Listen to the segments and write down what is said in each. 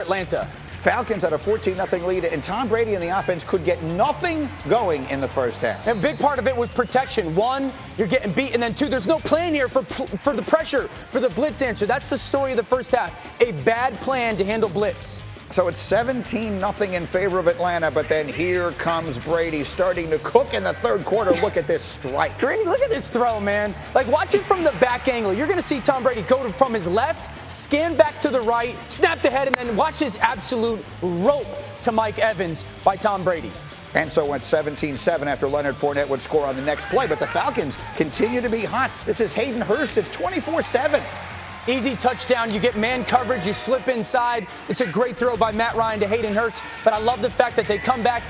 Atlanta. Falcons had a 14-0 lead, and Tom Brady and the offense could get nothing going in the first half. And a big part of it was protection. One, you're getting beat, and then two, there's no plan here for the pressure, for the blitz answer. That's the story of the first half. A bad plan to handle blitz. So it's 17-0 in favor of Atlanta, but then here comes Brady starting to cook in the third quarter. Look at this strike. Brady, look at this throw, man. Like, watch it from the back angle. You're going to see Tom Brady go from his left, scan back to the right, snap the head, and then watch this absolute rope to Mike Evans by Tom Brady. And so went 17-7 after Leonard Fournette would score on the next play. But the Falcons continue to be hot. This is Hayden Hurst. It's 24-7. Easy touchdown. You get man coverage. You slip inside. It's a great throw by Matt Ryan to Hayden Hurst. But I love the fact that they come back.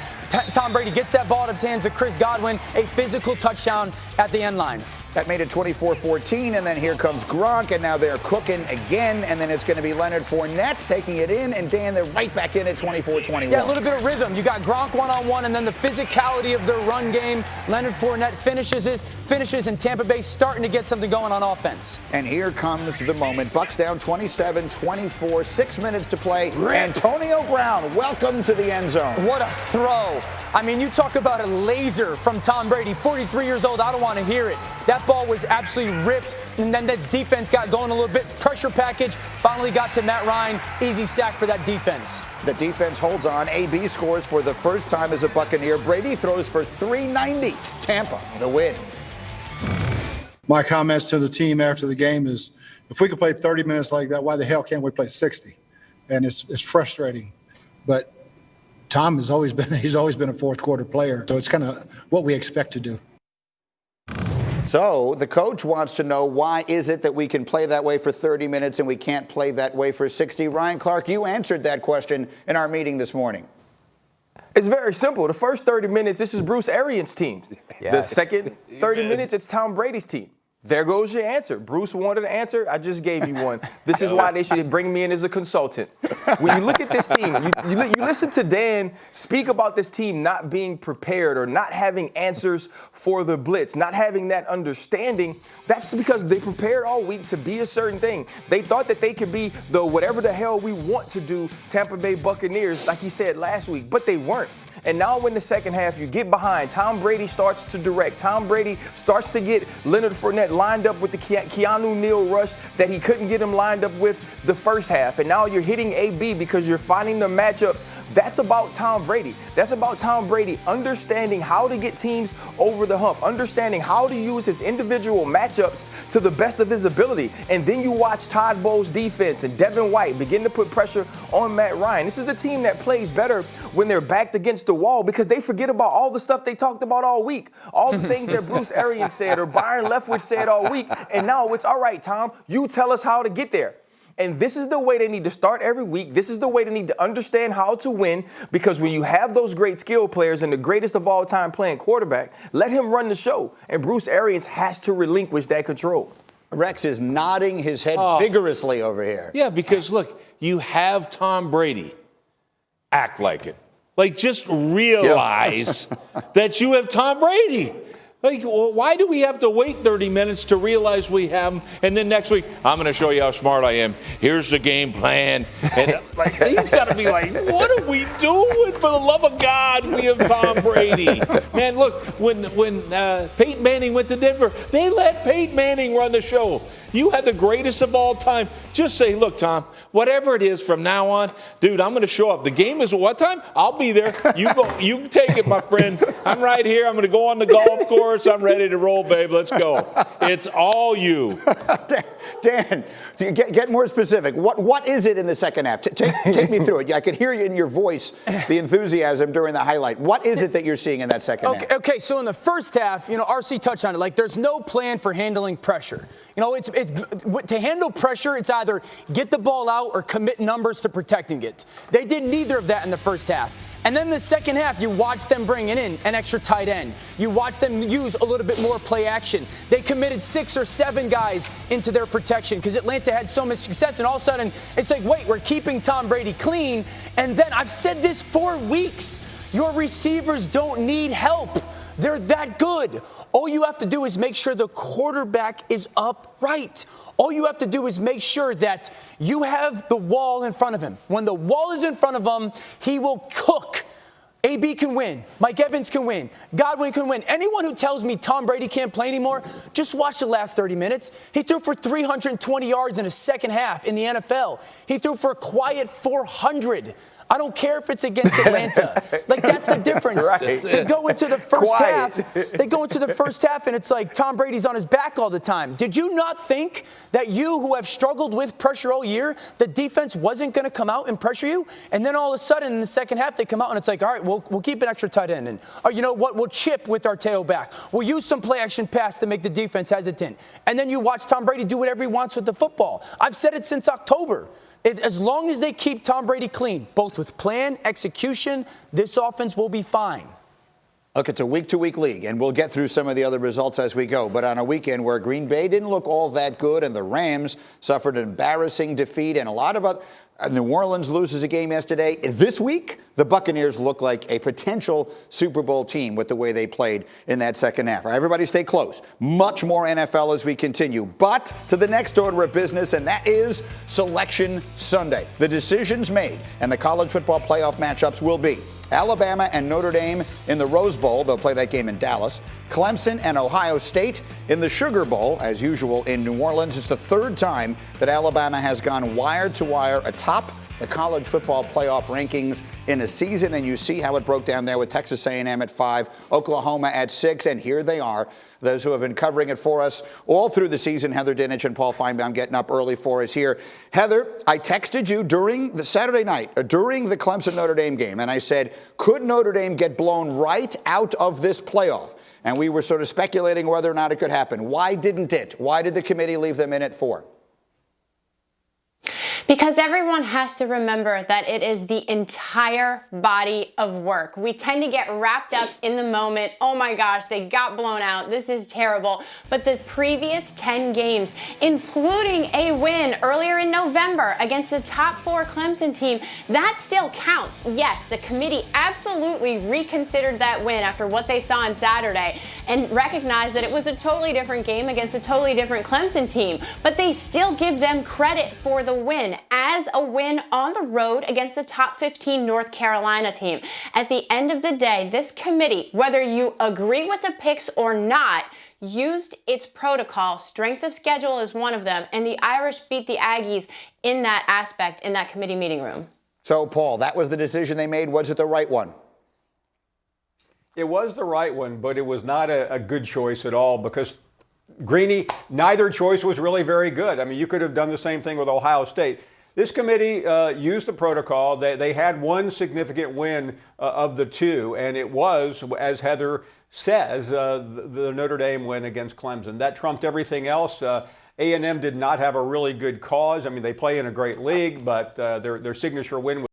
Tom Brady gets that ball out of his hands to Chris Godwin. A physical touchdown at the end line. That made it 24-14, and then here comes Gronk, and now they're cooking again, and then it's going to be Leonard Fournette taking it in, and Dan, they're right back in at 24-21. Yeah, a little bit of rhythm. You got Gronk one-on-one, and then the physicality of their run game. Leonard Fournette finishes, and Tampa Bay starting to get something going on offense. And here comes the moment. Bucs down 27-24, 6 minutes to play. Antonio Brown, welcome to the end zone. What a throw. I mean, you talk about a laser from Tom Brady, 43 years old. I don't want to hear it. That ball was absolutely ripped, and then that defense got going a little bit. Pressure package finally got to Matt Ryan. Easy sack for that defense. The defense holds on. AB scores for the first time as a Buccaneer. Brady throws for 390. Tampa, the win. My comments to the team after the game is, if we could play 30 minutes like that, why the hell can't we play 60? And it's frustrating. But Tom he's always been a fourth quarter player, so it's kind of what we expect to do. So the coach wants to know, why is it that we can play that way for 30 minutes and we can't play that way for 60? Ryan Clark, you answered that question in our meeting this morning. It's very simple. The first 30 minutes, this is Bruce Arians' team. Yes. The second 30 minutes, it's Tom Brady's team. There goes your answer. Bruce wanted an answer. I just gave you one. This is why they should bring me in as a consultant. When you look at this team, you listen to Dan speak about this team not being prepared or not having answers for the blitz, not having that understanding. That's because they prepared all week to be a certain thing. They thought that they could be the whatever the hell we want to do Tampa Bay Buccaneers, like he said last week, but they weren't. And now in the second half, you get behind. Tom Brady starts to direct. Tom Brady starts to get Leonard Fournette lined up with the Keanu Neal rush that he couldn't get him lined up with the first half. And now you're hitting AB because you're finding the matchups. That's about Tom Brady. That's about Tom Brady understanding how to get teams over the hump, understanding how to use his individual matchups to the best of his ability. And then you watch Todd Bowles' defense and Devin White begin to put pressure on Matt Ryan. This is the team that plays better when they're backed against the wall because they forget about all the stuff they talked about all week, all the things that Bruce Arians said or Byron Leftwich said all week. And now it's all right, Tom, you tell us how to get there. And this is the way they need to start every week. This is the way they need to understand how to win, because when you have those great skill players and the greatest of all time playing quarterback, let him run the show. And Bruce Arians has to relinquish that control. Rex is nodding his head vigorously over here. Yeah, because look, you have Tom Brady. Act like it. Like, just realize that you have Tom Brady. Like, why do we have to wait 30 minutes to realize we have him? And then next week, I'm going to show you how smart I am. Here's the game plan. And like, he's got to be like, what are we doing? For the love of God, we have Tom Brady. Man, look, when Peyton Manning went to Denver, they let Peyton Manning run the show. You had the greatest of all time. Just say, look, Tom, whatever it is from now on, dude, I'm going to show up. The game is at what time? I'll be there. You go. You take it, my friend. I'm right here. I'm going to go on the golf course. I'm ready to roll, babe. Let's go. It's all you. Dan, get more specific. What is it in the second half? Take me through it. I could hear you in your voice, the enthusiasm during the highlight. What is it that you're seeing in that second half? Okay, so in the first half, RC touched on it. Like, there's no plan for handling pressure. It's to handle pressure, it's either get the ball out or commit numbers to protecting it. They did neither of that in the first half. And then the second half, you watch them bringing in an extra tight end. You watch them use a little bit more play action. They committed 6 or 7 guys into their protection because Atlanta had so much success. And all of a sudden, it's like, wait, we're keeping Tom Brady clean. And then I've said this for weeks. Your receivers don't need help. They're that good. All you have to do is make sure the quarterback is upright. All you have to do is make sure that you have the wall in front of him. When the wall is in front of him, he will cook. AB can win. Mike Evans can win. Godwin can win. Anyone who tells me Tom Brady can't play anymore, just watch the last 30 minutes. He threw for 320 yards in the second half in the NFL. He threw for a quiet 400. I don't care if it's against Atlanta. Like, that's the difference. Right. They go into the first half. They go into the first half, and it's like Tom Brady's on his back all the time. Did you not think that you, who have struggled with pressure all year, the defense wasn't going to come out and pressure you? And then all of a sudden, in the second half, they come out, and it's like, all right, we'll keep an extra tight end. And, you know what, we'll chip with our tailback. We'll use some play-action pass to make the defense hesitant. And then you watch Tom Brady do whatever he wants with the football. I've said it since October. As long as they keep Tom Brady clean, both with plan, execution, this offense will be fine. Look, it's a week-to-week league, and we'll get through some of the other results as we go. But on a weekend where Green Bay didn't look all that good and the Rams suffered an embarrassing defeat and a lot of other... New Orleans loses a game yesterday. This week, the Buccaneers look like a potential Super Bowl team with the way they played in that second half. Everybody stay close. Much more NFL as we continue. But to the next order of business, and that is Selection Sunday. The decisions made and the college football playoff matchups will be Alabama and Notre Dame in the Rose Bowl. They'll play that game in Dallas. Clemson and Ohio State in the Sugar Bowl, as usual in New Orleans. It's the third time that Alabama has gone wire to wire atop the college football playoff rankings in a season, and you see how it broke down there with Texas A&M at 5, Oklahoma at 6, and here they are. Those who have been covering it for us all through the season, Heather Dinich and Paul Feinbaum getting up early for us here. Heather, I texted you during the Saturday night, during the Clemson-Notre Dame game, and I said, could Notre Dame get blown right out of this playoff? And we were sort of speculating whether or not it could happen. Why didn't it? Why did the committee leave them in at 4? Because everyone has to remember that it is the entire body of work. We tend to get wrapped up in the moment. Oh my gosh, they got blown out. This is terrible. But the previous 10 games, including a win earlier in November against a top 4 Clemson team, that still counts. Yes, the committee absolutely reconsidered that win after what they saw on Saturday and recognized that it was a totally different game against a totally different Clemson team. But they still give them credit for the win as a win on the road against a top 15 North Carolina team. At the end of the day, this committee, whether you agree with the picks or not, used its protocol. Strength of schedule is one of them, and the Irish beat the Aggies in that aspect in that committee meeting room. So, Paul, that was the decision they made. Was it the right one? It was the right one, but it was not a good choice at all because Greeny, neither choice was really very good. I mean, you could have done the same thing with Ohio State. This committee used the protocol. They had one significant win of the two, and it was, as Heather says, the Notre Dame win against Clemson. That trumped everything else. A&M did not have a really good cause. I mean, they play in a great league, but their signature win was